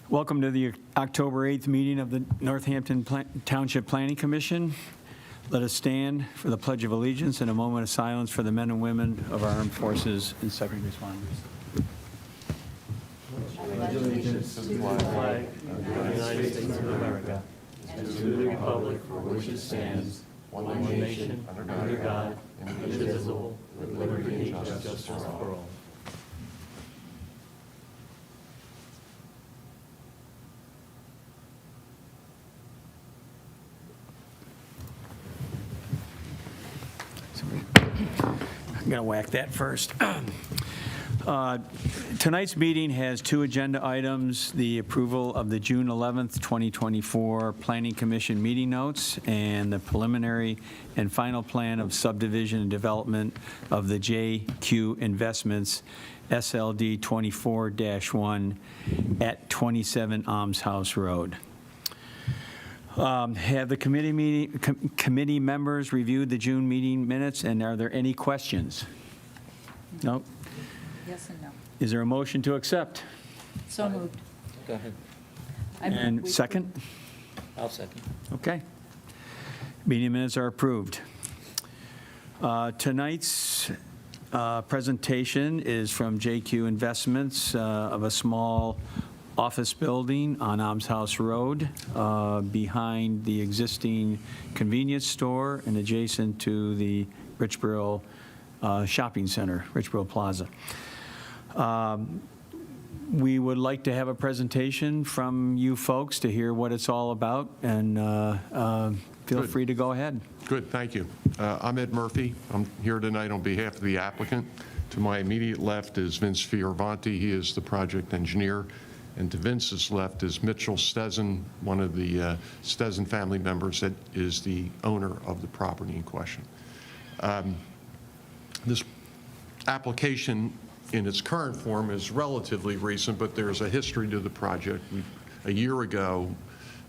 Welcome to the October 8th meeting of the Northampton Township Planning Commission. Let us stand for the Pledge of Allegiance and a moment of silence for the men and women of our armed forces and second responders. Pledge allegiance to the flag of the United States of America and to the republic for which it stands, one nation, under God, indivisible, with liberty and justice for all. I'm going to whack that first. Tonight's meeting has two agenda items, the approval of the June 11th, 2024 Planning Commission meeting notes and the preliminary and final plan of subdivision and development of the JQ Investments SLD 24-1 at 27 Almshouse Road. Have the committee members reviewed the June meeting minutes, and are there any questions? No? Yes and no. Is there a motion to accept? So moved. Go ahead. And second? I'll second. Okay. Meeting minutes are approved. Tonight's presentation is from JQ Investments of a small office building on Almshouse Road behind the existing convenience store and adjacent to the Richboro Shopping Center, Richboro Plaza. We would like to have a presentation from you folks to hear what it's all about, and feel free to go ahead. Good, thank you. I'm Ed Murphy. I'm here tonight on behalf of the applicant. To my immediate left is Vince Fioravanti. He is the project engineer. And to Vince's left is Mitchell Stezen, one of the Stezen family members that is the owner of the property in question. This application in its current form is relatively recent, but there's a history to the project. We, a year ago,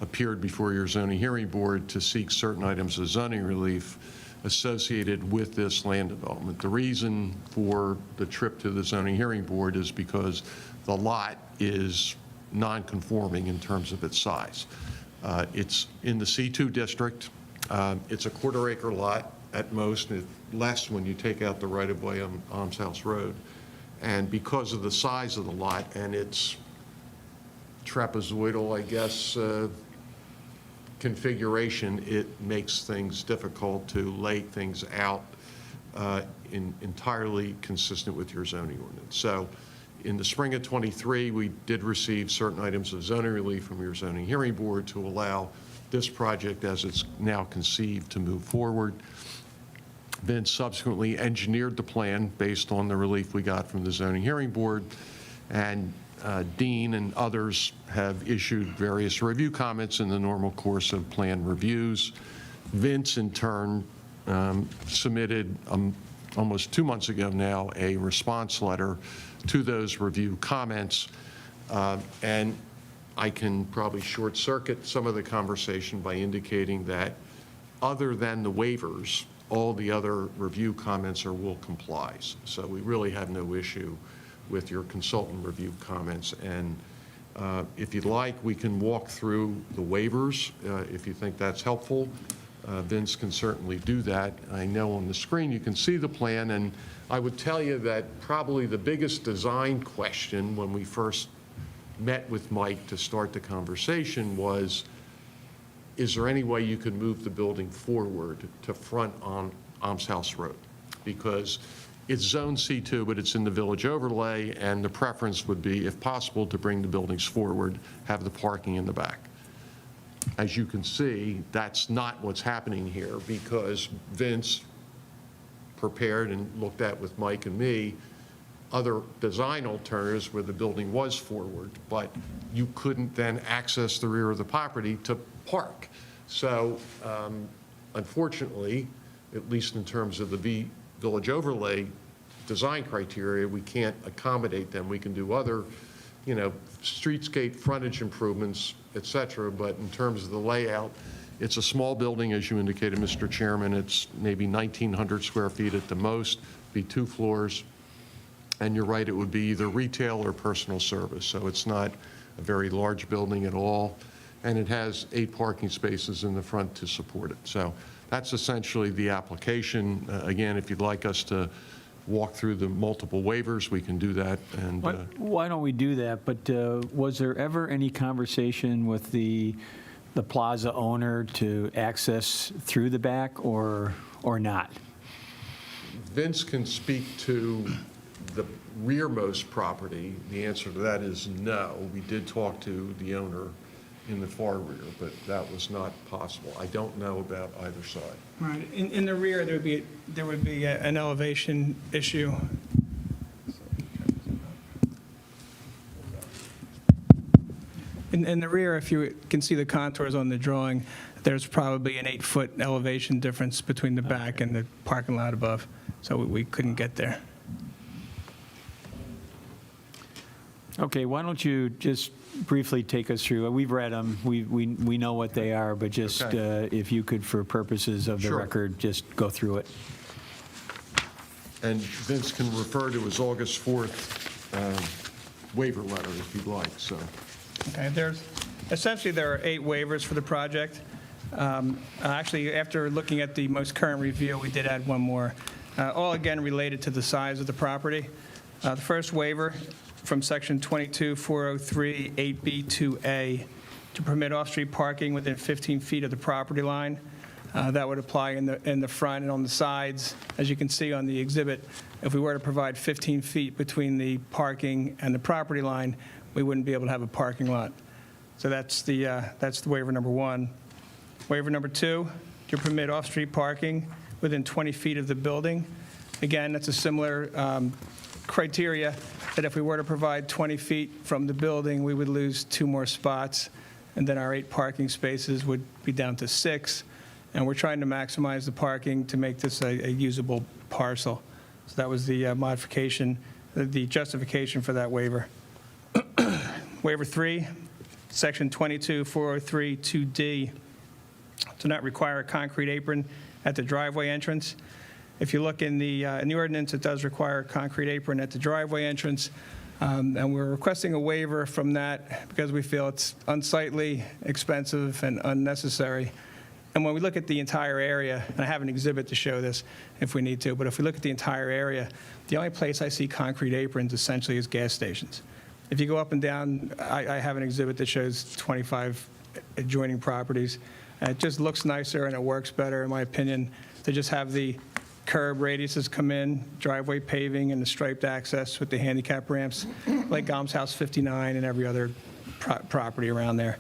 appeared before your zoning hearing board to seek certain items of zoning relief associated with this land development. The reason for the trip to the zoning hearing board is because the lot is non-conforming in terms of its size. It's in the C2 district. It's a quarter-acre lot at most, less when you take out the right-of-way on Almshouse Road. And because of the size of the lot and its trapezoidal, I guess, configuration, it makes things difficult to lay things out entirely consistent with your zoning ordinance. So in the spring of '23, we did receive certain items of zoning relief from your zoning hearing board to allow this project as it's now conceived to move forward. Vince subsequently engineered the plan based on the relief we got from the zoning hearing board, and Dean and others have issued various review comments in the normal course of plan reviews. Vince, in turn, submitted almost 2 months ago now a response letter to those review comments, and I can probably short circuit some of the conversation by indicating that other than the waivers, all the other review comments are will complies. So we really have no issue with your consultant review comments. And if you'd like, we can walk through the waivers if you think that's helpful. Vince can certainly do that. I know on the screen you can see the plan, and I would tell you that probably the biggest design question when we first met with Mike to start the conversation was, is there any way you could move the building forward to front on Almshouse Road? Because it's zone C2, but it's in the village overlay, and the preference would be, if possible, to bring the buildings forward, have the parking in the back. As you can see, that's not what's happening here, because Vince prepared and looked at with Mike and me other design alternatives where the building was forward, but you couldn't then access the rear of the property to park. So unfortunately, at least in terms of the village overlay design criteria, we can't accommodate them. We can do other, streetscape frontage improvements, et cetera, but in terms of the layout, it's a small building, as you indicated, Mr. Chairman. It's maybe 1,900 square feet at the most, be 2 floors. And you're right, it would be either retail or personal service. So it's not a very large building at all, and it has 8 parking spaces in the front to support it. So that's essentially the application. Again, if you'd like us to walk through the multiple waivers, we can do that. And Why don't we do that? But was there ever any conversation with the plaza owner to access through the back or not? Vince can speak to the rearmost property. The answer to that is no. We did talk to the owner in the far rear, but that was not possible. I don't know about either side. Right. In the rear, there would be an elevation issue. In the rear, if you can see the contours on the drawing, there's probably an 8-foot elevation difference between the back and the parking lot above, so we couldn't get there. Okay, why don't you just briefly take us through, we've read them, we know what they are, but just Okay. if you could, for purposes of the Sure. record, just go through it. And Vince can refer to his August 4th waiver letter if you'd like, so. Okay, there are 8 waivers for the project. Actually, after looking at the most current review, we did add one more, all again related to the size of the property. The first waiver from section 22-403 8B2A to permit off-street parking within 15 feet of the property line. That would apply in the front and on the sides. As you can see on the exhibit, if we were to provide 15 feet between the parking and the property line, we wouldn't be able to have a parking lot. So that's the waiver number 1. Waiver number 2, to permit off-street parking within 20 feet of the building. Again, that's a similar criteria that if we were to provide 20 feet from the building, we would lose 2 more spots, and then our 8 parking spaces would be down to 6. And we're trying to maximize the parking to make this a usable parcel. So that was the modification, the justification for that waiver. Waiver 3, section 22-403 2D, to not require a concrete apron at the driveway entrance. If you look in the ordinance, it does require a concrete apron at the driveway entrance, and we're requesting a waiver from that because we feel it's unsightly, expensive, and unnecessary. And when we look at the entire area, and I have an exhibit to show this if we need to, but if we look at the entire area, the only place I see concrete aprons essentially is gas stations. If you go up and down, I have an exhibit that shows 25 adjoining properties. And it just looks nicer and it works better, in my opinion, to just have the curb radiuses come in, driveway paving, and the striped access with the handicap ramps, like Almshouse 59 and every other property around there.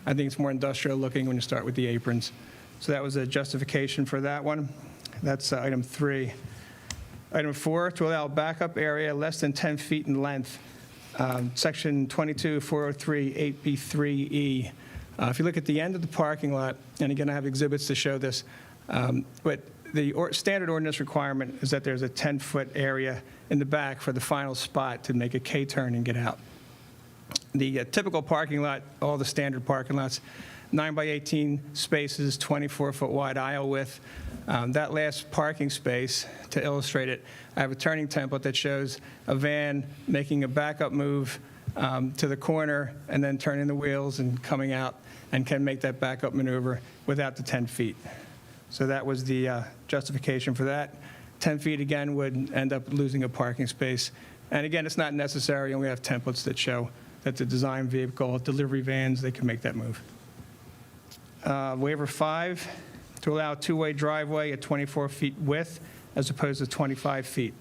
I think it's more industrial looking when you start with the aprons. So that was a justification for that one. That's item 3. Item 4, to allow backup area less than 10 feet in length. Section 22-403 8B3E. If you look at the end of the parking lot, and again, I have exhibits to show this, but the standard ordinance requirement is that there's a 10-foot area in the back for the final spot to make a K-turn and get out. The typical parking lot, all the standard parking lots, 9 by 18 spaces, 24-foot wide aisle width. That last parking space, to illustrate it, I have a turning template that shows a van making a backup move to the corner and then turning the wheels and coming out and can make that backup maneuver without the 10 feet. So that was the justification for that. 10 feet, again, would end up losing a parking space. And again, it's not necessary, and we have templates that show that the design vehicle, delivery vans, they can make that move. Waiver 5, to allow a two-way driveway at 24 feet width as opposed to 25 feet.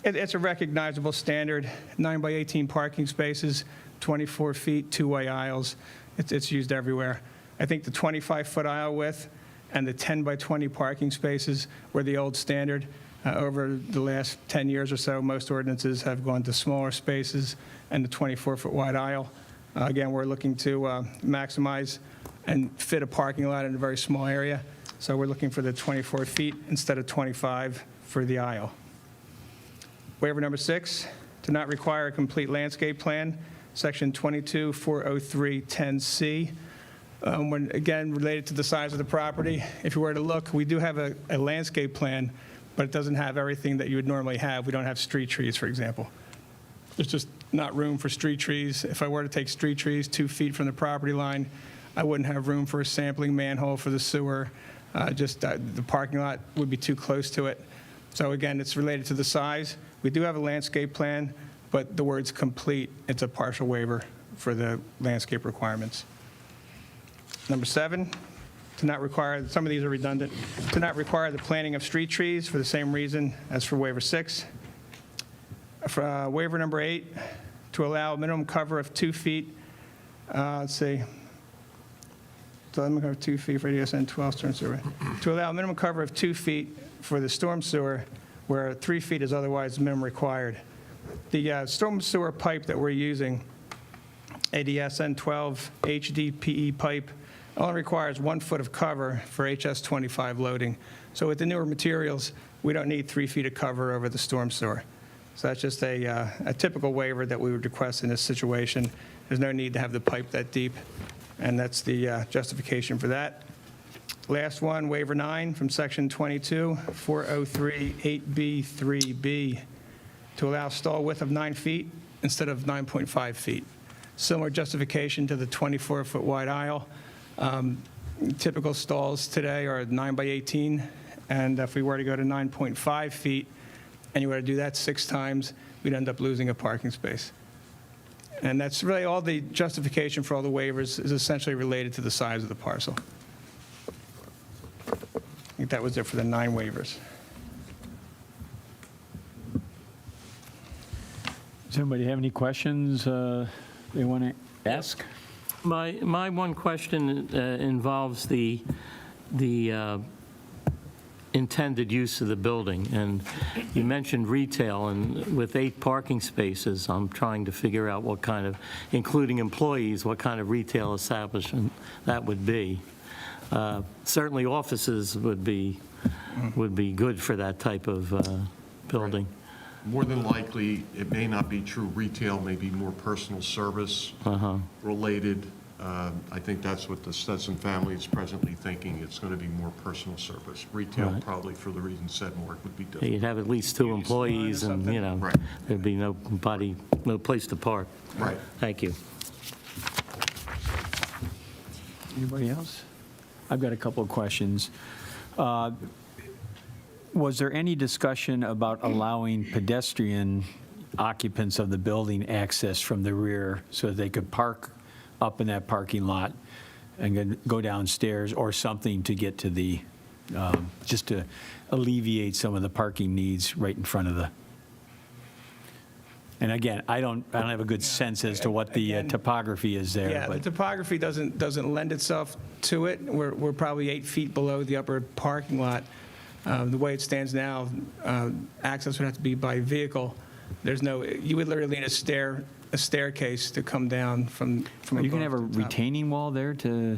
It's a recognizable standard, 9 by 18 parking spaces, 24 feet, two-way aisles. It's used everywhere. I think the 25-foot aisle width and the 10 by 20 parking spaces were the old standard. Over the last 10 years or so, most ordinances have gone to smaller spaces and the 24-foot wide aisle. Again, we're looking to maximize and fit a parking lot in a very small area. So we're looking for the 24 feet instead of 25 for the aisle. Waiver number 6, to not require a complete landscape plan, section 22-403 10C. When, again, related to the size of the property, if you were to look, we do have a landscape plan, but it doesn't have everything that you would normally have. We don't have street trees, for example. There's just not room for street trees. If I were to take street trees 2 feet from the property line, I wouldn't have room for a sampling manhole for the sewer. The parking lot would be too close to it. So again, it's related to the size. We do have a landscape plan, but the word's complete. It's a partial waiver for the landscape requirements. Number 7, to not require, some of these are redundant, to not require the planting of street trees for the same reason as for waiver 6. For waiver number 8, to allow a minimum cover of 2 feet, let's see, so minimum cover of 2 feet for ADSN 12 storm sewer. To allow a minimum cover of 2 feet for the storm sewer, where 3 feet is otherwise minimum required. The storm sewer pipe that we're using, ADSN 12 HDPE pipe, only requires 1 foot of cover for HS25 loading. So with the newer materials, we don't need 3 feet of cover over the storm sewer. So that's just a typical waiver that we would request in this situation. There's no need to have the pipe that deep, and that's the justification for that. Last one, waiver 9 from section 22, 403 8B3B, to allow stall width of 9 feet instead of 9.5 feet. Similar justification to the 24-foot wide aisle. Typical stalls today are 9 by 18, and if we were to go to 9.5 feet, and you were to do that 6 times, we'd end up losing a parking space. And that's really all the justification for all the waivers is essentially related to the size of the parcel. I think that was it for the 9 waivers. Does anybody have any questions they want to ask? My one question involves the intended use of the building. And you mentioned retail, and with 8 parking spaces, I'm trying to figure out what kind of, including employees, what kind of retail establishment that would be. Certainly offices would be good for that type of building. More than likely, it may not be true retail, maybe more personal service related. I think that's what the Stetson family is presently thinking. It's going to be more personal service. Retail, Right. probably for the reason said, Mark, would be different. You'd have at least 2 employees and, you know, Right. there'd be no place to park. Right. Thank you. Anybody else? I've got a couple of questions. Was there any discussion about allowing pedestrian occupants of the building access from the rear so that they could park up in that parking lot and then go downstairs or something to get to the, just to alleviate some of the parking needs right in front of the, and again, I don't have a good sense as to what the Again, topography is there, Yeah, the but topography doesn't lend itself to it. We're probably 8 feet below the upper parking lot. The way it stands now, access would have to be by vehicle. There's no, you would literally need a staircase to come down from are you going to have a above to the top. retaining wall there to,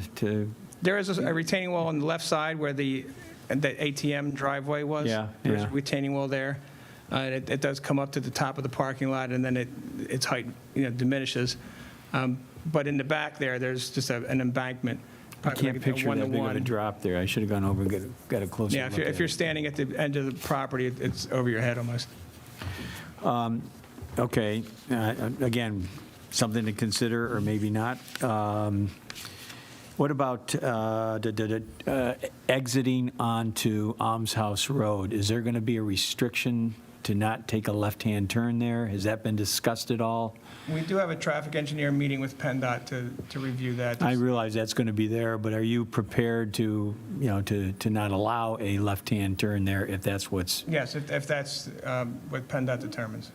There is a retaining wall on the left side where the ATM driveway was. Yeah, There's a yeah. retaining wall there. It does come up to the top of the parking lot, and then its height, diminishes. But in the back there's just an embankment. I probably can't like a picture that big of a 1-to-1. drop there. I should have gone over and got a closer Yeah, look at if you're it. standing at the end of the property, it's over your head almost. Okay, again, something to consider, or maybe not. What about exiting onto Almshouse Road? Is there going to be a restriction to not take a left-hand turn there? Has that been discussed at all? We do have a traffic engineer meeting with PennDOT to review that. I realize that's going to be there, but are you prepared to, to not allow a left-hand turn there if that's what's, Yes, if that's what PennDOT determines.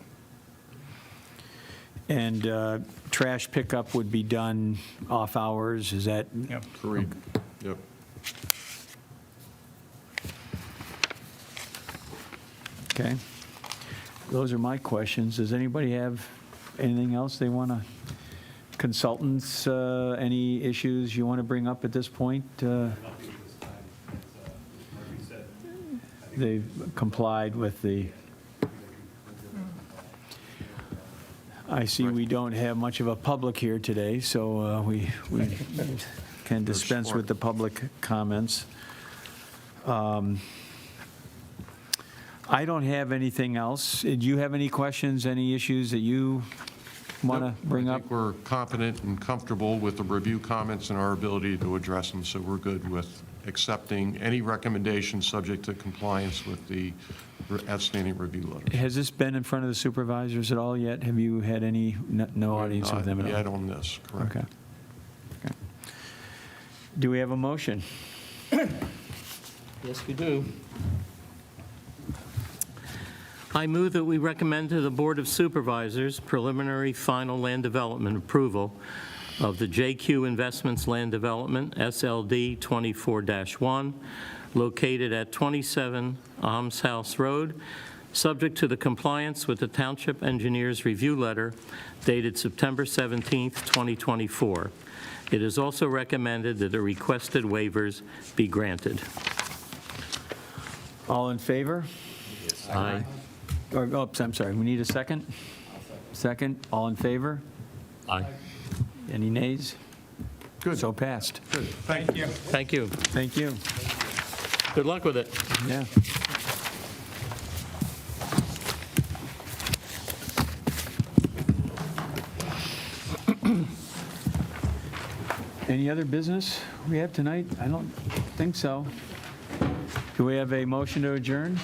and trash pickup would be done off hours? Is that, Yep. Agreed. Yep. okay? Those are my questions. Does anybody have anything else they want to, consultants, any issues you want to bring up at this point? They've complied with the, I see we don't have much of a public here today, so we can dispense with the public comments. I don't have anything else. Do you have any questions, any issues that you want to bring I up? think we're confident and comfortable with the review comments and our ability to address them, so we're good with accepting any recommendations subject to compliance with the outstanding review letters. Has this been in front of the supervisors at all yet? Have you had any, no audience with them at all? Not yet on this, correct. Okay. Okay. Do we have a motion? Yes, we do. I move that we recommend to the Board of Supervisors preliminary final land development approval of the JQ Investments Land Development, SLD 24-1, located at 27 Almshouse Road, subject to the compliance with the Township Engineers Review Letter dated September 17th, 2024. It is also recommended that the requested waivers be granted. All in favor? Aye. Oh, I'm sorry, we need a second? Second, all in favor? Aye. Any nays? Good. So passed. Good. Thank you. Thank you. Thank you. Good luck with it. Yeah. Any other business we have tonight? I don't think so. Do we have a motion to adjourn?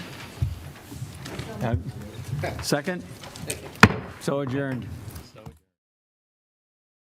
Second? So adjourned.